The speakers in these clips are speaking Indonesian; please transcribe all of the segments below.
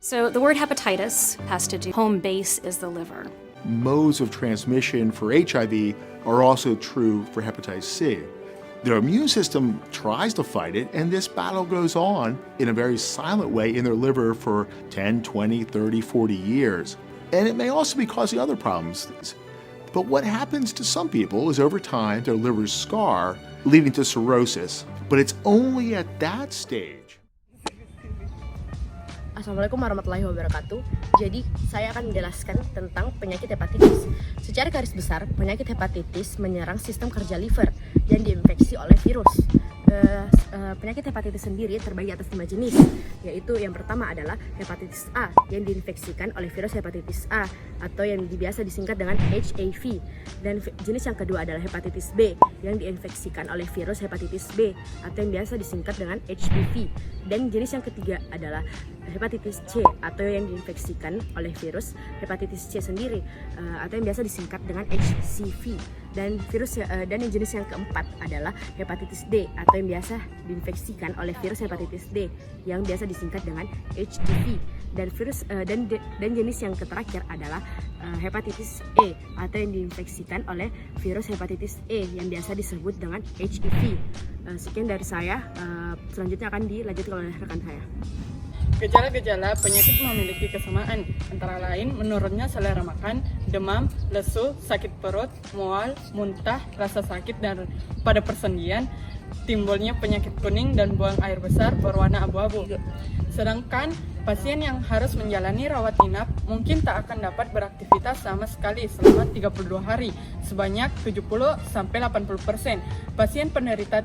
So the word hepatitis has to do, home base is the liver. Modes of transmission for HIV are also true for hepatitis C. Their immune system tries to fight it, and this battle goes on in a very silent way in their liver for 10, 20, 30, 40 years. And it may also be causing other problems. But what happens to some people is over time their livers scar, leading to cirrhosis. But it's only at that stage. Assalamualaikum warahmatullahi wabarakatuh. Jadi, saya akan menjelaskan tentang penyakit hepatitis. Secara garis besar, penyakit hepatitis menyerang sistem kerja liver dan diinfeksi oleh virus. Penyakit hepatitis sendiri terbagi atas 5 jenis, yaitu yang pertama adalah hepatitis A yang diinfeksikan oleh virus hepatitis A atau yang biasa disingkat dengan HAV, dan jenis yang kedua adalah hepatitis B yang diinfeksikan oleh virus hepatitis B atau yang biasa disingkat dengan HPV, dan jenis yang ketiga adalah hepatitis C atau yang diinfeksikan oleh virus hepatitis C sendiri atau yang biasa disingkat dengan HCV, dan yang jenis yang keempat adalah hepatitis D atau yang biasa diinfeksikan oleh virus hepatitis D yang biasa disingkat dengan HDV, dan jenis yang terakhir adalah hepatitis E atau yang diinfeksikan oleh virus hepatitis E yang biasa disebut dengan HIV. Sekian dari saya, selanjutnya akan dilanjutkan oleh rekan saya. Gejala-gejala penyakit memiliki kesamaan, antara lain menurunnya selera makan, demam, lesu, sakit perut, mual, muntah, rasa sakit, dan pada persendian timbulnya penyakit kuning dan buang air besar berwarna abu-abu. Sedangkan pasien yang harus menjalani rawat inap mungkin tak akan dapat beraktivitas sama sekali selama 32 hari, sebanyak 70-80%. Pasien penderita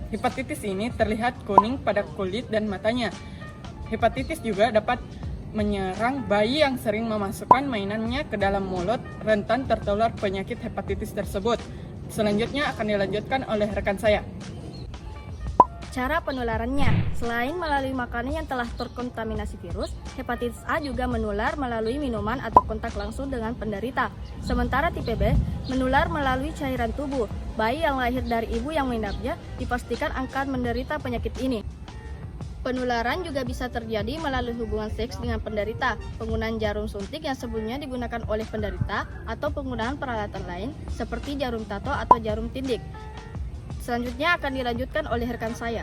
hepatitis ini terlihat kuning pada kulit dan matanya. Hepatitis juga dapat menyerang bayi yang sering memasukkan mainannya ke dalam mulut, rentan tertular penyakit hepatitis tersebut. Selanjutnya akan dilanjutkan oleh rekan saya. Cara penularannya, selain melalui makanan yang telah terkontaminasi virus, hepatitis A juga menular melalui minuman atau kontak langsung dengan penderita. Sementara tipe B menular melalui cairan tubuh. Bayi yang lahir dari ibu yang mengidapnya dipastikan akan menderita penyakit ini. Penularan juga bisa terjadi melalui hubungan seks dengan penderita, penggunaan jarum suntik yang sebelumnya digunakan oleh penderita, atau penggunaan peralatan lain seperti jarum tato atau jarum tindik. Selanjutnya akan dilanjutkan oleh rekan saya.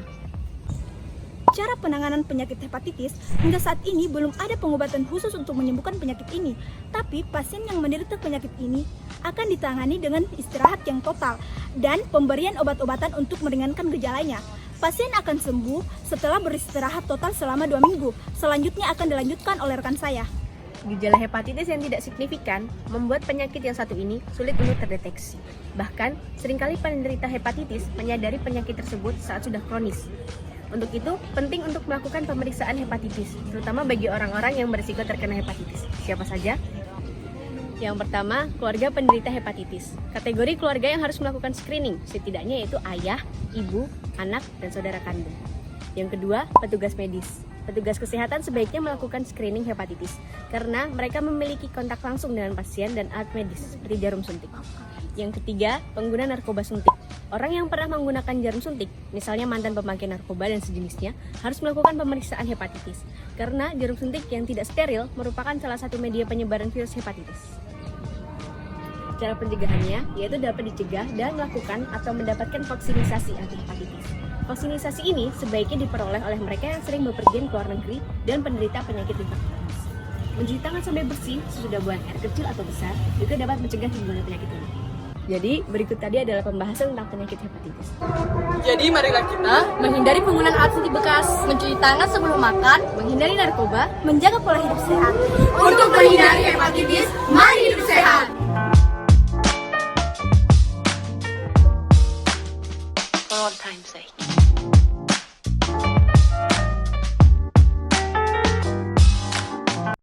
Cara penanganan penyakit hepatitis, hingga saat ini belum ada pengobatan khusus untuk menyembuhkan penyakit ini. Tapi pasien yang menderita penyakit ini akan ditangani dengan istirahat yang total dan pemberian obat-obatan untuk meringankan gejalanya. Pasien akan sembuh setelah beristirahat total selama 2 minggu. Selanjutnya akan dilanjutkan oleh rekan saya. Gejala hepatitis yang tidak signifikan membuat penyakit yang satu ini sulit untuk terdeteksi. Bahkan, seringkali penderita hepatitis menyadari penyakit tersebut saat sudah kronis. Untuk itu, penting untuk melakukan pemeriksaan hepatitis, terutama bagi orang-orang yang berisiko terkena hepatitis. Siapa saja? Yang pertama, keluarga penderita hepatitis. Kategori keluarga yang harus melakukan screening, setidaknya yaitu ayah, ibu, anak, dan saudara kandung. Yang kedua, petugas medis. Petugas kesehatan sebaiknya melakukan screening hepatitis, karena mereka memiliki kontak langsung dengan pasien dan alat medis, seperti jarum suntik. Yang ketiga, pengguna narkoba suntik. Orang yang pernah menggunakan jarum suntik, misalnya mantan pemakai narkoba dan sejenisnya, harus melakukan pemeriksaan hepatitis, karena jarum suntik yang tidak steril merupakan salah satu media penyebaran virus hepatitis. Cara pencegahannya yaitu dapat dicegah dan melakukan atau mendapatkan vaksinisasi anti hepatitis. Vaksinisasi ini sebaiknya diperoleh oleh mereka yang sering bepergian ke luar negeri dan penderita penyakit hepatitis. Mencuci tangan sampai bersih sesudah buang air kecil atau besar juga dapat mencegah timbulnya penyakit ini. Jadi, berikut tadi adalah pembahasan tentang penyakit hepatitis. Jadi marilah kita Menghindari penggunaan alat suntik bekas, mencuci tangan sebelum makan, menghindari narkoba, Menjaga pola hidup sehat. untuk menghindari hepatitis, mari hidup sehat. For all time's sake.